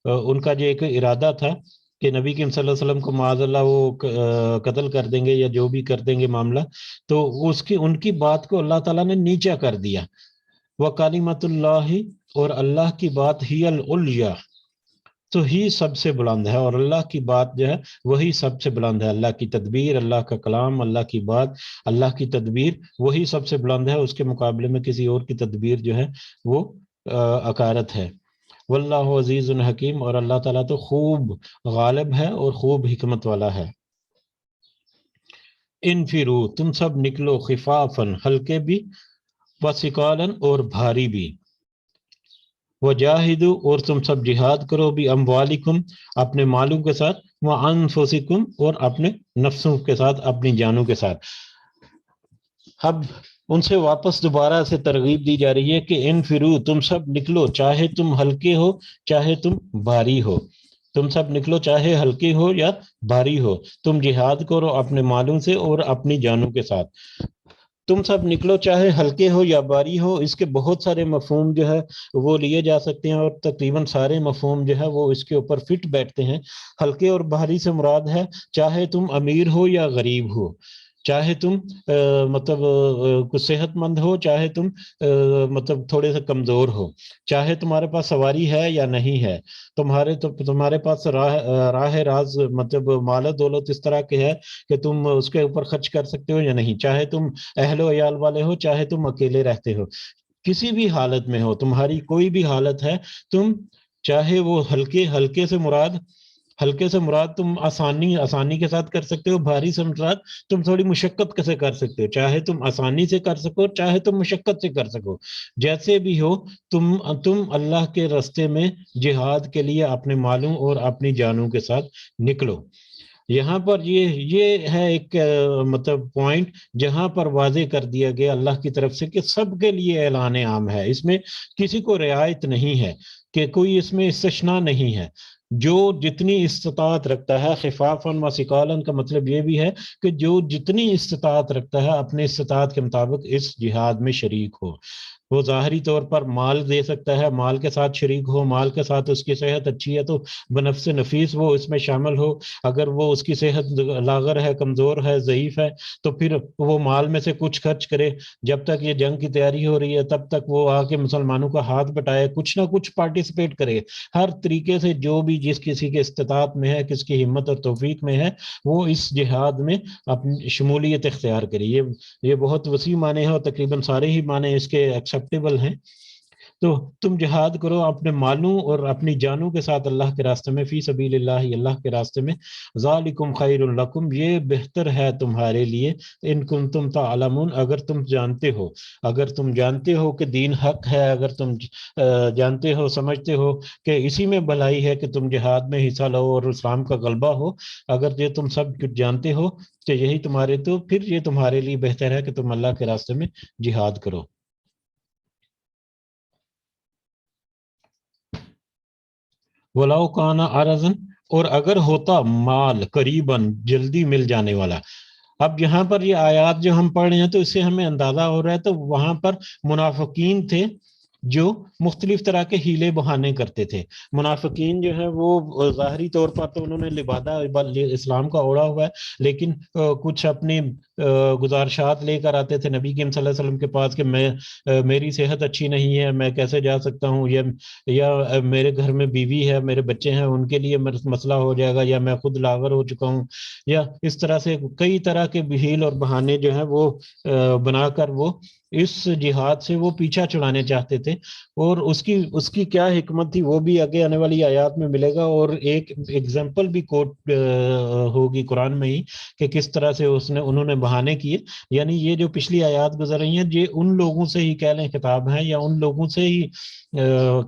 ان کا جو ایک ارادہ تھا کہ نبی کریم صلی اللہ علیہ وسلم کو معاذ اللہ وہ قتل کر دیں گے یا جو بھی کر دیں گے معاملہ، تو ان کی بات کو اللہ تعالیٰ نے نیچا کر دیا۔ وَقَلِمَةُ اللَّهِ، اور اللہ کی بات، ہی العلیٰ، تو ہی سب سے بلند ہے، اور اللہ کی بات جو ہے وہی سب سے بلند ہے۔ اللہ کی تدبیر، اللہ کا کلام، اللہ کی بات، اللہ کی تدبیر وہی سب سے بلند ہے، اس کے مقابلے میں کسی اور کی تدبیر جو ہے وہ عقارت ہے۔ واللہ عزیز حکیم، اور اللہ تعالیٰ تو خوب غالب ہے اور خوب حکمت والا ہے۔ انفرو، تم سب نکلو، خفافاً، ہلکے بھی، وثقالاً، اور بھاری بھی، وجاہدو، اور تم سب جہاد کرو، بھی اموالکم، اپنے مالوں کے ساتھ، وانفسکم، اور اپنے نفسوں کے ساتھ، اپنی جانوں کے ساتھ۔ اب ان سے واپس دوبارہ سے ترغیب دی جا رہی ہے کہ انفرو، تم سب نکلو، چاہے تم ہلکے ہو چاہے تم بھاری ہو، تم سب نکلو چاہے ہلکے ہو یا بھاری ہو، تم جہاد کرو اپنے مالوں سے اور اپنی جانوں کے ساتھ۔ تم سب نکلو چاہے ہلکے ہو یا بھاری ہو، اس کے بہت سارے مفہوم جو ہے وہ لیے جا سکتے ہیں، اور تقریباً سارے مفہوم جو ہے وہ اس کے اوپر فٹ بیٹھتے ہیں۔ ہلکے اور بھاری سے مراد ہے چاہے تم امیر ہو یا غریب ہو، چاہے تم مطلب کچھ صحت مند ہو، چاہے تم مطلب تھوڑے سے کمزور ہو، چاہے تمہارے پاس سواری ہے یا نہیں ہے، تمہارے پاس راہ راز مطلب مال و دولت اس طرح کے ہے کہ تم اس کے اوپر خرچ کر سکتے ہو یا نہیں، چاہے تم اہل و عیال والے ہو، چاہے تم اکیلے رہتے ہو، کسی بھی حالت میں ہو، تمہاری کوئی بھی حالت ہے، تم چاہے وہ ہلکے سے مراد ہلکے سے مراد تم آسانی کے ساتھ کر سکتے ہو، بھاری سے مراد تم تھوڑی مشقت سے کر سکتے ہو، چاہے تم آسانی سے کر سکو چاہے تم مشقت سے کر سکو، جیسے بھی ہو تم اللہ کے راستے میں جہاد کے لیے اپنے مالوں اور اپنی جانوں کے ساتھ نکلو۔ یہاں پر یہ ہے ایک مطلب پوائنٹ جہاں پر واضح کر دیا گیا اللہ کی طرف سے کہ سب کے لیے اعلان عام ہے، اس میں کسی کو رعایت نہیں ہے، کہ کوئی اس میں استثناء نہیں ہے۔ جو جتنی استطاعت رکھتا ہے، خفافاً و ثقالاً کا مطلب یہ بھی ہے کہ جو جتنی استطاعت رکھتا ہے اپنے استطاعت کے مطابق اس جہاد میں شریک ہو۔ وہ ظاہری طور پر مال دے سکتا ہے، مال کے ساتھ شریک ہو، مال کے ساتھ اس کی صحت اچھی ہے تو بنفس نفیس وہ اس میں شامل ہو، اگر وہ اس کی صحت لاغر ہے، کمزور ہے، ضعیف ہے تو پھر وہ مال میں سے کچھ خرچ کرے، جب تک یہ جنگ کی تیاری ہو رہی ہے تب تک وہ آ کے مسلمانوں کا ہاتھ بٹائے، کچھ نہ کچھ پارٹیسپیٹ کرے، ہر طریقے سے جو بھی جس کسی کے استطاعت میں ہے، کس کی ہمت اور توفیق میں ہے، وہ اس جہاد میں اپنی شمولیت اختیار کرے۔ یہ بہت وسیع معنی ہے اور تقریباً سارے ہی معنی اس کے ایکسیپٹیبل ہیں۔ تو تم جہاد کرو اپنے مالوں اور اپنی جانوں کے ساتھ اللہ کے راستے میں، فی سبیل اللہ، اللہ کے راستے میں، ذالکم خیر لکم، یہ بہتر ہے تمہارے لیے، ان کنتم تعلمون، اگر تم جانتے ہو، اگر تم جانتے ہو کہ دین حق ہے، اگر تم جانتے ہو، سمجھتے ہو کہ اسی میں بھلائی ہے کہ تم جہاد میں حصہ لو اور اسلام کا غلبہ ہو، اگر یہ تم سب کچھ جانتے ہو تو یہی تمہارے، تو پھر یہ تمہارے لیے بہتر ہے کہ تم اللہ کے راستے میں جہاد کرو۔ ولاؤ کانا عرضن، اور اگر ہوتا مال قریباً جلدی مل جانے والا۔ اب یہاں پر یہ آیات جو ہم پڑھ رہے ہیں تو اس سے ہمیں اندازہ ہو رہا ہے تو وہاں پر منافقین تھے جو مختلف طرح کے ہیلے بہانے کرتے تھے۔ منافقین جو ہے وہ ظاہری طور پر تو انہوں نے لبادہ اسلام کا اوڑھا ہوا ہے، لیکن کچھ اپنی گزارشات لے کر آتے تھے نبی کریم صلی اللہ علیہ وسلم کے پاس کہ میری صحت اچھی نہیں ہے، میں کیسے جا سکتا ہوں، یا میرے گھر میں بیوی ہے، میرے بچے ہیں، ان کے لیے مسئلہ ہو جائے گا، یا میں خود لاغر ہو چکا ہوں، یا اس طرح سے کئی طرح کے بہیل اور بہانے جو ہیں وہ بنا کر وہ اس جہاد سے وہ پیچھا چھڑانے چاہتے تھے۔ اور اس کی کیا حکمت تھی وہ بھی آگے آنے والی آیات میں ملے گا، اور ایک ایگزامپل بھی کوٹ ہوگی قرآن میں ہی کہ کس طرح سے انہوں نے بہانے کیے۔ یعنی یہ جو پچھلی آیات گزر رہی ہیں یہ ان لوگوں سے ہی کہہ لیں خطاب ہیں، یا ان لوگوں سے ہی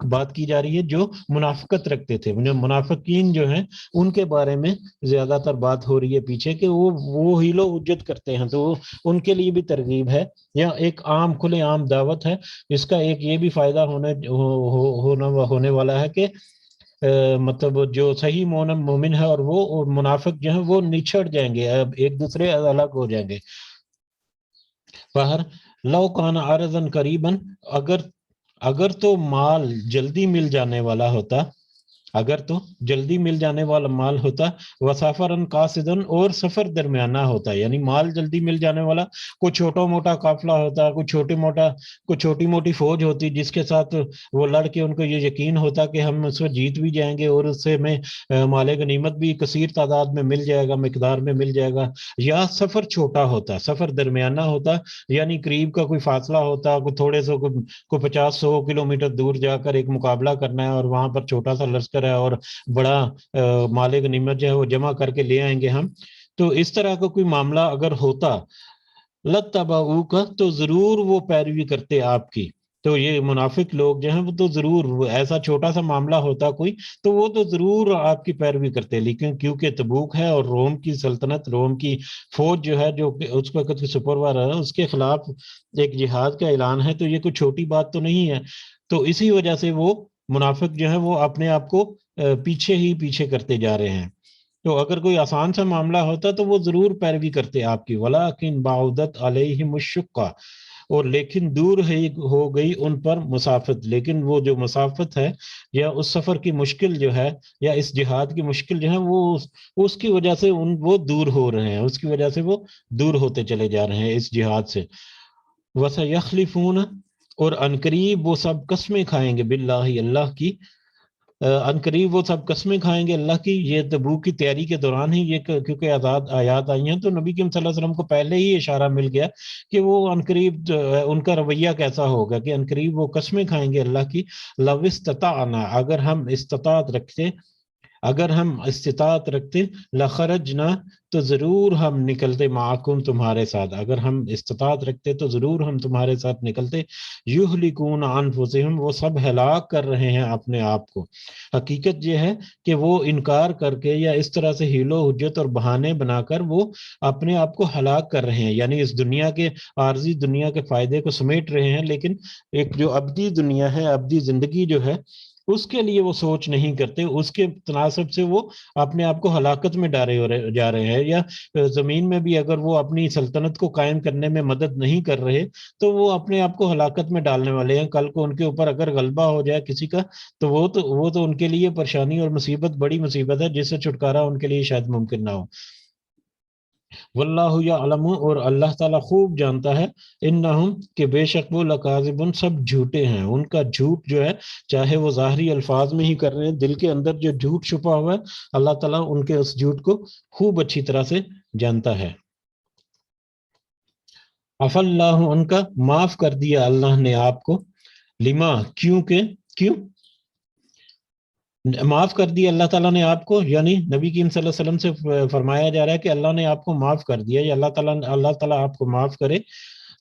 بات کی جا رہی ہے جو منافقت رکھتے تھے۔ منافقین جو ہیں ان کے بارے میں زیادہ تر بات ہو رہی ہے پیچھے کہ وہ ہیلو حجت کرتے ہیں، تو ان کے لیے بھی ترغیب ہے، یا ایک عام کھلے عام دعوت ہے۔ اس کا ایک یہ بھی فائدہ ہونے والا ہے کہ مطلب جو صحیح مومن ہے اور وہ منافق جو ہیں وہ نچھڑ جائیں گے، اب ایک دوسرے الگ ہو جائیں گے۔ باہر لو کان عرضن قریباً، اگر تو مال جلدی مل جانے والا ہوتا، اگر تو جلدی مل جانے والا مال ہوتا، وسافرن قاصدن، اور سفر درمیانہ ہوتا، یعنی مال جلدی مل جانے والا، کوئی چھوٹا موٹا قافلہ ہوتا، کوئی چھوٹی موٹی فوج ہوتی جس کے ساتھ وہ لڑ کے ان کو یہ یقین ہوتا کہ ہم اس میں جیت بھی جائیں گے اور اس سے میں مال غنیمت بھی کثیر تعداد میں مل جائے گا، مقدار میں مل جائے گا، یا سفر چھوٹا ہوتا، سفر درمیانہ ہوتا، یعنی قریب کا کوئی فاصلہ ہوتا، کوئی تھوڑے سو کو 50-100 کلومیٹر دور جا کر ایک مقابلہ کرنا ہے، اور وہاں پر چھوٹا سا لشکر ہے اور بڑا مال غنیمت جو ہے وہ جمع کر کے لے آئیں گے ہم، تو اس طرح کا کوئی معاملہ اگر ہوتا لَتَّبَعُوكَ، تو ضرور وہ پیروی کرتے آپ کی۔ تو یہ منافق لوگ جو ہیں وہ تو ضرور، ایسا چھوٹا سا معاملہ ہوتا کوئی تو وہ تو ضرور آپ کی پیروی کرتے، لیکن کیونکہ تبوک ہے اور روم کی سلطنت، روم کی فوج جو ہے جو اس وقت کی سپر پاور ہے، اس کے خلاف ایک جہاد کا اعلان ہے، تو یہ کوئی چھوٹی بات تو نہیں ہے۔ تو اسی وجہ سے وہ منافق جو ہے وہ اپنے آپ کو پیچھے کرتے جا رہے ہیں۔ تو اگر کوئی آسان سا معاملہ ہوتا تو وہ ضرور پیروی کرتے آپ کی، وَلَٰكِن بَعُدَتْ عَلَيْهِمُ الشُّقَّةُ، اور لیکن دور ہو گئی ان پر مسافت، لیکن وہ جو مسافت ہے یا اس سفر کی مشکل جو ہے یا اس جہاد کی مشکل جو ہے وہ اس کی وجہ سے وہ دور ہو رہے ہیں، اس کی وجہ سے وہ دور ہوتے چلے جا رہے ہیں اس جہاد سے۔ وَسَيَخْلِفُونَ، اور عنقریب وہ سب قسمیں کھائیں گے، باللہ، اللہ کی، عنقریب وہ سب قسمیں کھائیں گے اللہ کی۔ یہ تبوک کی تیاری کے دوران ہی یہ کیونکہ آیات آئی ہیں تو نبی کریم صلی اللہ علیہ وسلم کو پہلے ہی اشارہ مل گیا کہ وہ عنقریب ان کا رویہ کیسا ہوگا، کہ عنقریب وہ قسمیں کھائیں گے اللہ کی، لو استطعنا، اگر ہم استطاعت رکھتے، اگر ہم استطاعت رکھتے لخرجنا تو ضرور ہم نکلتے معکم تمہارے ساتھ، اگر ہم استطاعت رکھتے تو ضرور ہم تمہارے ساتھ نکلتے۔ یہلکون انفسہم، وہ سب ہلاک کر رہے ہیں اپنے آپ کو۔ حقیقت یہ ہے کہ وہ انکار کر کے یا اس طرح سے حیل و حجت اور بہانے بنا کر وہ اپنے آپ کو ہلاک کر رہے ہیں، یعنی اس دنیا کے عارضی دنیا کے فائدے کو سمیٹ رہے ہیں، لیکن ایک جو ابدی دنیا ہے، ابدی زندگی جو ہے، اس کے لیے وہ سوچ نہیں کرتے، اس کے تناسب سے وہ اپنے آپ کو ہلاکت میں ڈالے جا رہے ہیں۔ یا زمین میں بھی اگر وہ اپنی سلطنت کو قائم کرنے میں مدد نہیں کر رہے تو وہ اپنے آپ کو ہلاکت میں ڈالنے والے ہیں۔ کل کو ان کے اوپر اگر غلبہ ہو جائے کسی کا تو وہ تو ان کے لیے پریشانی اور مصیبت، بڑی مصیبت ہے، جس سے چھٹکارا ان کے لیے شاید ممکن نہ ہو۔ واللہ یعلم، اور اللہ تعالیٰ خوب جانتا ہے، انہم کہ بے شک وہ لکاذبون سب جھوٹے ہیں۔ ان کا جھوٹ جو ہے چاہے وہ ظاہری الفاظ میں ہی کر رہے ہیں، دل کے اندر جو جھوٹ چھپا ہوا ہے اللہ تعالیٰ ان کے اس جھوٹ کو خوب اچھی طرح سے جانتا ہے۔ عف اللہ، ان کا معاف کر دیا اللہ نے آپ کو، لما، کیوں معاف کر دیا اللہ تعالیٰ نے آپ کو، یعنی نبی کریم صلی اللہ علیہ وسلم سے فرمایا جا رہا ہے کہ اللہ نے آپ کو معاف کر دیا، یا اللہ تعالیٰ آپ کو معاف کرے۔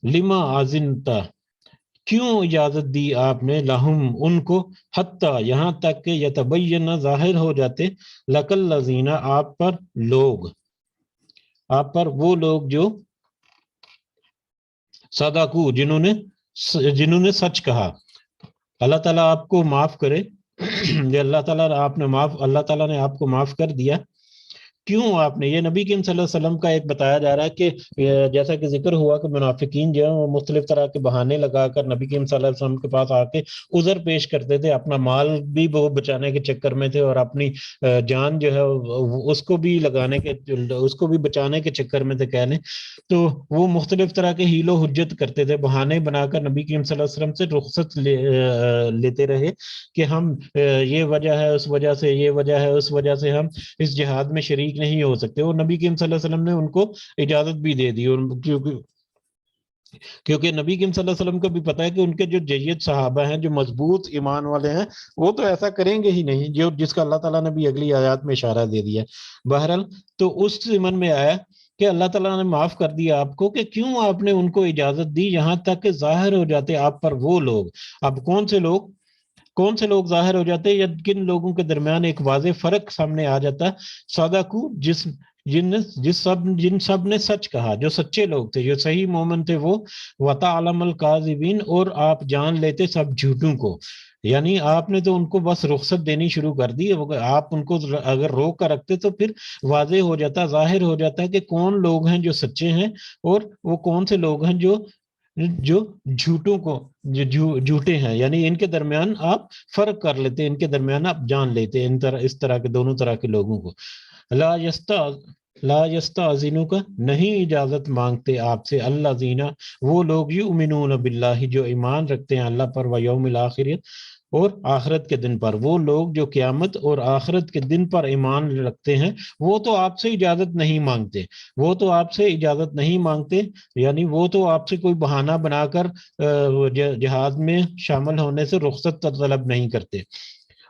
لما آذنتا، کیوں اجازت دی آپ نے، لہم ان کو، حتیٰ یہاں تک کہ یتبین ظاہر ہو جاتے، لک الذین آپ پر وہ لوگ جو صدقوا جنہوں نے سچ کہا۔ اللہ تعالیٰ آپ کو معاف کرے، اللہ تعالیٰ نے آپ کو معاف کر دیا۔ کیوں آپ نے، یہ نبی کریم صلی اللہ علیہ وسلم کا ایک بتایا جا رہا ہے کہ جیسا کہ ذکر ہوا کہ منافقین جو ہیں وہ مختلف طرح کے بہانے لگا کر نبی کریم صلی اللہ علیہ وسلم کے پاس آ کے عذر پیش کرتے تھے، اپنا مال بھی وہ بچانے کے چکر میں تھے اور اپنی جان جو ہے اس کو بھی بچانے کے چکر میں تھے کہنے، تو وہ مختلف طرح کے حیل و حجت کرتے تھے، بہانے بنا کر نبی کریم صلی اللہ علیہ وسلم سے رخصت لیتے رہے کہ ہم یہ وجہ ہے، اس وجہ سے یہ وجہ ہے، اس وجہ سے ہم اس جہاد میں شریک نہیں ہو سکتے۔ اور نبی کریم صلی اللہ علیہ وسلم نے ان کو اجازت بھی دے دی، کیونکہ نبی کریم صلی اللہ علیہ وسلم کو بھی پتا ہے کہ ان کے جو جید صحابہ ہیں، جو مضبوط ایمان والے ہیں، وہ تو ایسا کریں گے ہی نہیں جس کا اللہ تعالیٰ نے بھی اگلی آیات میں اشارہ دے دیا۔ بہرحال تو اس من میں آیا کہ اللہ تعالیٰ نے معاف کر دیا آپ کو، کہ کیوں آپ نے ان کو اجازت دی یہاں تک کہ ظاہر ہو جاتے آپ پر وہ لوگ۔ اب کون سے لوگ ظاہر ہو جاتے، یا کن لوگوں کے درمیان ایک واضح فرق سامنے آ جاتا، صدقو جن سب نے سچ کہا، جو سچے لوگ تھے، جو صحیح مومن تھے وہ، وتعلم الکاذبین، اور آپ جان لیتے سب جھوٹوں کو۔ یعنی آپ نے تو ان کو بس رخصت دینی شروع کر دی، آپ ان کو اگر روک کر رکھتے تو پھر واضح ہو جاتا، ظاہر ہو جاتا ہے کہ کون لوگ ہیں جو سچے ہیں اور وہ کون سے لوگ ہیں جو جھوٹے ہیں، یعنی ان کے درمیان آپ فرق کر لیتے، ان کے درمیان آپ جان لیتے اس طرح کے دونوں طرح کے لوگوں کو۔ لا یستاذنو کا، نہیں اجازت مانگتے آپ سے، الذین، وہ لوگ، یؤمنون باللہ، جو ایمان رکھتے ہیں اللہ پر، والیوم الآخر، اور آخرت کے دن پر۔ وہ لوگ جو قیامت اور آخرت کے دن پر ایمان رکھتے ہیں وہ تو آپ سے اجازت نہیں مانگتے، یعنی وہ تو آپ سے کوئی بہانہ بنا کر جہاد میں شامل ہونے سے رخصت طلب نہیں کرتے۔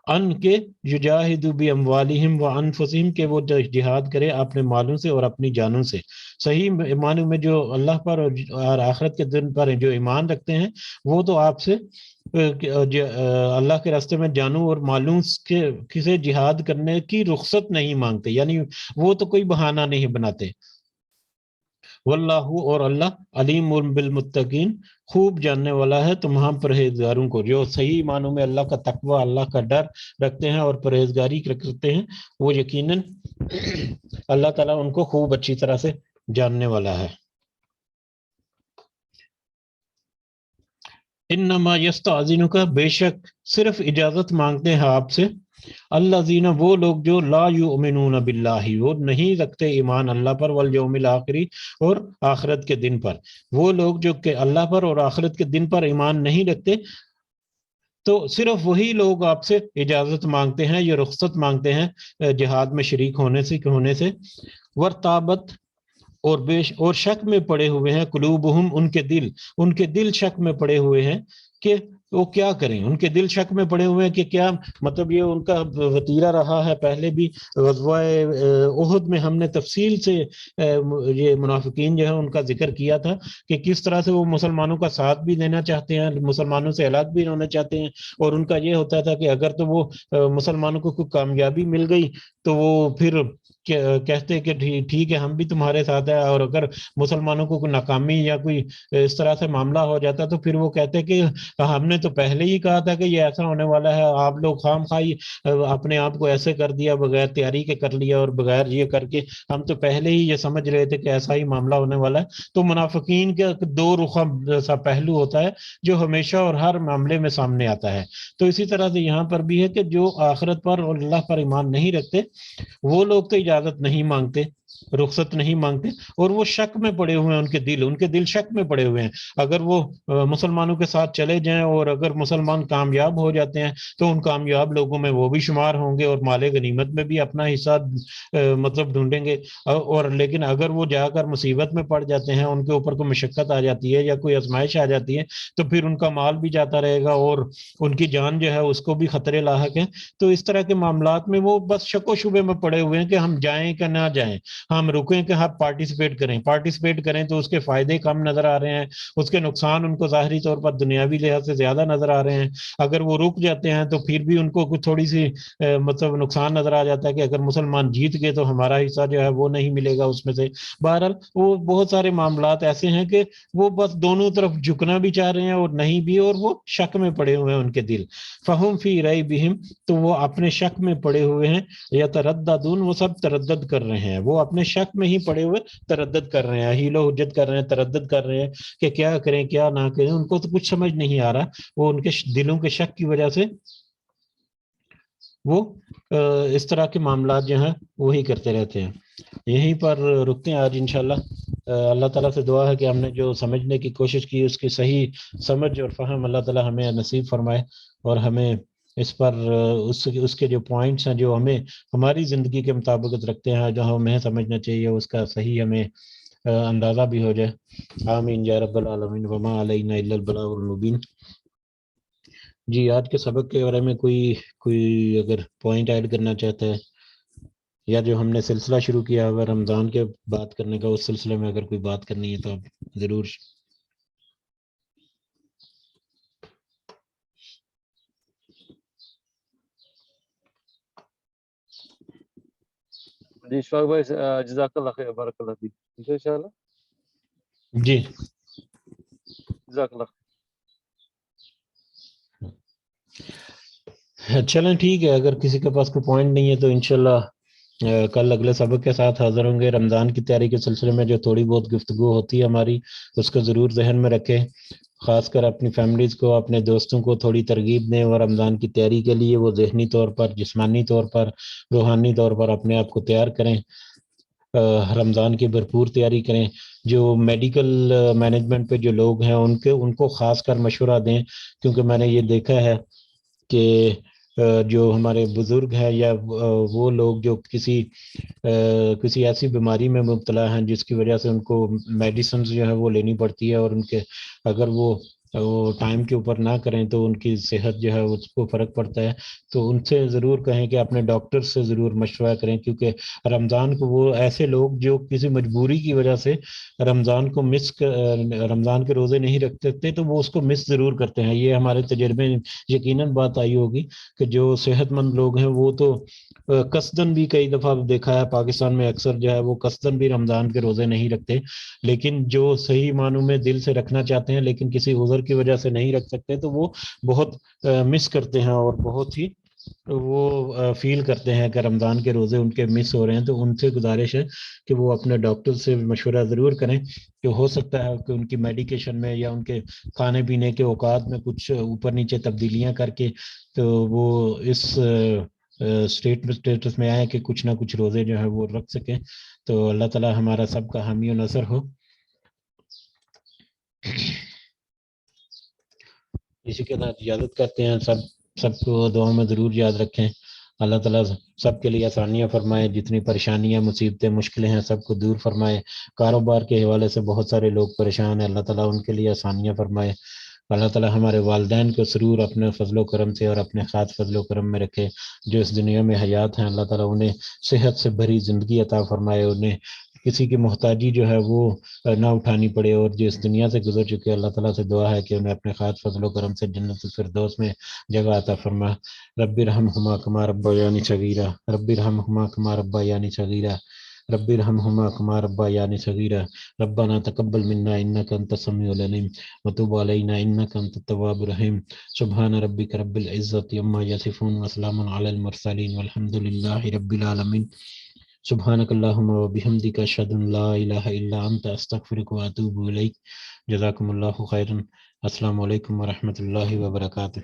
ان کے یجاہدوا باموالہم وانفسہم، کہ وہ جہاد کرے اپنے مالوں سے اور اپنی جانوں سے۔ صحیح معنوں میں جو اللہ پر اور آخرت کے دن پر جو ایمان رکھتے ہیں وہ تو آپ سے اللہ کے راستے میں جانوں اور مالوں سے جہاد کرنے کی رخصت نہیں مانگتے، یعنی وہ تو کوئی بہانہ نہیں بناتے۔ واللہ، اور اللہ، علیم بالمتقین، خوب جاننے والا ہے تمام پرہیزگاروں کو، جو صحیح معنوں میں اللہ کا تقوی، اللہ کا ڈر رکھتے ہیں اور پرہیزگاری کرتے ہیں، وہ یقیناً اللہ تعالیٰ ان کو خوب اچھی طرح سے جاننے والا ہے۔ انما یستاذنک، بے شک صرف اجازت مانگتے ہیں آپ سے، الذین، وہ لوگ جو لا یؤمنون باللہ، وہ نہیں رکھتے ایمان اللہ پر، والیوم الآخر، اور آخرت کے دن پر۔ وہ لوگ جو کہ اللہ پر اور آخرت کے دن پر ایمان نہیں رکھتے، تو صرف وہی لوگ آپ سے اجازت مانگتے ہیں یا رخصت مانگتے ہیں جہاد میں شریک ہونے سے۔ ورتابت، اور شک میں پڑے ہوئے ہیں، قلوبہم، ان کے دل شک میں پڑے ہوئے ہیں، کہ وہ کیا کریں. ان کے دل شک میں پڑے ہوئے ہیں کہ کیا مطلب یہ ان کا وتیرہ رہا ہے. پہلے بھی غزوہ احد میں ہم نے تفصیل سے یہ منافقین جو ہے ان کا ذکر کیا تھا کہ کس طرح سے وہ مسلمانوں کا ساتھ بھی دینا چاہتے ہیں, مسلمانوں سے الگ بھی ہونا چاہتے ہیں, اور ان کا یہ ہوتا تھا کہ اگر تو وہ مسلمانوں کو کوئی کامیابی مل گئی تو وہ پھر کہتے کہ ٹھیک ہے ہم بھی تمہارے ساتھ ہیں, اور اگر مسلمانوں کو کوئی ناکامی یا کوئی اس طرح سے معاملہ ہو جاتا تو پھر وہ کہتے کہ ہم نے تو پہلے ہی کہا تھا کہ یہ ایسا ہونے والا ہے, آپ لوگ خام خواہی اپنے آپ کو ایسے کر دیا, بغیر تیاری کے کر لیا, اور بغیر یہ کر کے ہم تو پہلے ہی یہ سمجھ رہے تھے کہ ایسا ہی معاملہ ہونے والا ہے. تو منافقین کا دو رخا سا پہلو ہوتا ہے جو ہمیشہ اور ہر معاملے میں سامنے آتا ہے. تو اسی طرح سے یہاں پر بھی ہے کہ جو آخرت پر اور اللہ پر ایمان نہیں رکھتے وہ لوگ تو اجازت نہیں مانگتے, رخصت نہیں مانگتے, اور وہ شک میں پڑے ہوئے ہیں, ان کے دل شک میں پڑے ہوئے ہیں. اگر وہ مسلمانوں کے ساتھ چلے جائیں اور اگر مسلمان کامیاب ہو جاتے ہیں تو ان کامیاب لوگوں میں وہ بھی شمار ہوں گے اور مال غنیمت میں بھی اپنا حصہ مطلب ڈھونڈیں گے. اور لیکن اگر وہ جا کر مصیبت میں پڑ جاتے ہیں, ان کے اوپر کوئی مشقت آ جاتی ہے یا کوئی آزمائش آ جاتی ہے, تو پھر ان کا مال بھی جاتا رہے گا اور ان کی جان جو ہے اس کو بھی خطرے لاحق ہیں. تو اس طرح کے معاملات میں وہ بس شک و شبے میں پڑے ہوئے ہیں کہ ہم جائیں کہ نہ جائیں, ہم رکیں کہ ہم پارٹیسپیٹ کریں تو اس کے فائدے کم نظر آ رہے ہیں, اس کے نقصان ان کو ظاہری طور پر دنیاوی لحاظ سے زیادہ نظر آ رہے ہیں. اگر وہ رک جاتے ہیں تو پھر بھی ان کو کچھ تھوڑی سی مطلب نقصان نظر آ جاتا ہے کہ اگر مسلمان جیت گئے تو ہمارا حصہ جو ہے وہ نہیں ملے گا اس میں سے. بہرحال وہ بہت سارے معاملات ایسے ہیں کہ وہ بس دونوں طرف جھکنا بھی چاہ رہے ہیں اور نہیں بھی, اور وہ شک میں پڑے ہوئے ہیں ان کے دل. فہم فی ریبہم, تو وہ اپنے شک میں پڑے ہوئے ہیں. یترددون, وہ سب تردد کر رہے ہیں, وہ اپنے شک میں ہی پڑے ہوئے تردد کر رہے ہیں, حیل و حجت کر رہے ہیں, تردد کر رہے ہیں کہ کیا کریں کیا نہ کریں. ان کو تو کچھ سمجھ نہیں آ رہا, وہ ان کے دلوں کے شک کی وجہ سے وہ اس طرح کے معاملات جو ہیں وہی کرتے رہتے ہیں. یہیں پر رکتے ہیں آج انشاءاللہ. اللہ تعالیٰ سے دعا ہے کہ ہم نے جو سمجھنے کی کوشش کی اس کی صحیح سمجھ اور فہم اللہ تعالیٰ ہمیں نصیب فرمائے, اور ہمیں اس پر اس کے جو پوائنٹس ہیں جو ہمیں ہماری زندگی کے مطابقت رکھتے ہیں, جو ہمیں سمجھنا چاہیے اس کا صحیح ہمیں اندازہ بھی ہو جائے. آمین یا رب العالمین. وما علینا الا البلاغ المبین. جی, آج کے سبق کے بارے میں کوئی اگر پوائنٹ ایڈ کرنا چاہتا ہے, یا جو ہم نے سلسلہ شروع کیا ہوا رمضان کے بات کرنے کا, اس سلسلے میں اگر کوئی بات کرنی ہے تو آپ ضرور. جی شفاق بھائی, جزاک اللہ خیر, بارک اللہ فیک. ٹھیک ہے انشاءاللہ. جی جزاک اللہ. چلیں ٹھیک ہے, اگر کسی کے پاس کوئی پوائنٹ نہیں ہے تو انشاءاللہ کل اگلے سبق کے ساتھ حاضر ہوں گے. رمضان کی تیاری کے سلسلے میں جو تھوڑی بہت گفتگو ہوتی ہے ہماری, اس کو ضرور ذہن میں رکھیں. خاص کر اپنی فیملیز کو, اپنے دوستوں کو تھوڑی ترغیب دیں, اور رمضان کی تیاری کے لیے وہ ذہنی طور پر, جسمانی طور پر, روحانی طور پر اپنے آپ کو تیار کریں. رمضان کی بھرپور تیاری کریں. جو میڈیکل مینجمنٹ پہ جو لوگ ہیں ان کو خاص کر مشورہ دیں, کیونکہ میں نے یہ دیکھا ہے کہ جو ہمارے بزرگ ہیں یا وہ لوگ جو کسی ایسی بیماری میں مبتلا ہیں جس کی وجہ سے ان کو میڈیسنز جو ہے وہ لینی پڑتی ہے, اور ان کے اگر وہ ٹائم کے اوپر نہ کریں تو ان کی صحت جو ہے اس کو فرق پڑتا ہے. تو ان سے ضرور کہیں کہ اپنے ڈاکٹر سے ضرور مشورہ کریں, کیونکہ رمضان کو وہ ایسے لوگ جو کسی مجبوری کی وجہ سے رمضان کے روزے نہیں رکھ سکتے تو وہ اس کو مس ضرور کرتے ہیں. یہ ہمارے تجربے یقیناً بات آئی ہوگی کہ جو صحت مند لوگ ہیں وہ تو قصدن بھی, کئی دفعہ دیکھا ہے پاکستان میں اکثر جو ہے وہ قصدن بھی رمضان کے روزے نہیں رکھتے, لیکن جو صحیح معنوں میں دل سے رکھنا چاہتے ہیں لیکن کسی عذر کی وجہ سے نہیں رکھ سکتے تو وہ بہت مس کرتے ہیں, اور بہت ہی وہ فیل کرتے ہیں کہ رمضان کے روزے ان کے مس ہو رہے ہیں. تو ان سے گزارش ہے کہ وہ اپنے ڈاکٹر سے مشورہ ضرور کریں, کہ ہو سکتا ہے کہ ان کی میڈیکیشن میں یا ان کے کھانے پینے کے اوقات میں کچھ اوپر نیچے تبدیلیاں کر کے تو وہ اس اسٹیٹس میں آئے کہ کچھ نہ کچھ روزے جو ہے وہ رکھ سکیں. تو اللہ تعالی ہمارا سب کا حامی و ناصر ہو. اسی کے ساتھ اجازت کرتے ہیں. سب کو دعاؤں میں ضرور یاد رکھیں. اللہ تعالیٰ سب کے لیے آسانیاں فرمائے, جتنی پریشانیاں مصیبتیں مشکلیں ہیں سب کو دور فرمائے. کاروبار کے حوالے سے بہت سارے لوگ پریشان ہیں, اللہ تعالیٰ ان کے لیے آسانیاں فرمائے. اللہ تعالیٰ ہمارے والدین کو سرور اپنے فضل و کرم سے اور اپنے خاص فضل و کرم میں رکھے، جو اس دنیا میں حیات ہیں اللہ تعالیٰ انہیں صحت سے بھری زندگی عطا فرمائے، انہیں کسی کی محتاجی جو ہے وہ نہ اٹھانی پڑے، اور جو اس دنیا سے گزر چکے اللہ تعالیٰ سے دعا ہے کہ انہیں اپنے خاص فضل و کرم سے جنت الفردوس میں جگہ عطا فرما۔ رب ارحمہما کما ربیانی صغیرا، رب ارحمہما کما ربیانی صغیرا، رب ارحمہما کما ربیانی صغیرا، ربنا تقبل منا انک انت السمیع العلیم وتب علینا انک انت التواب الرحیم۔ سبحان ربک رب العزت عما یصفون وسلام علی المرسلین والحمد للہ رب العالمین۔ سبحانک اللہم وبحمدک اشہد ان لا الہ الا انت استغفرک واتوب الیک۔ جزاکم اللہ خیرا۔ السلام علیکم ورحمۃ اللہ وبرکاتہ۔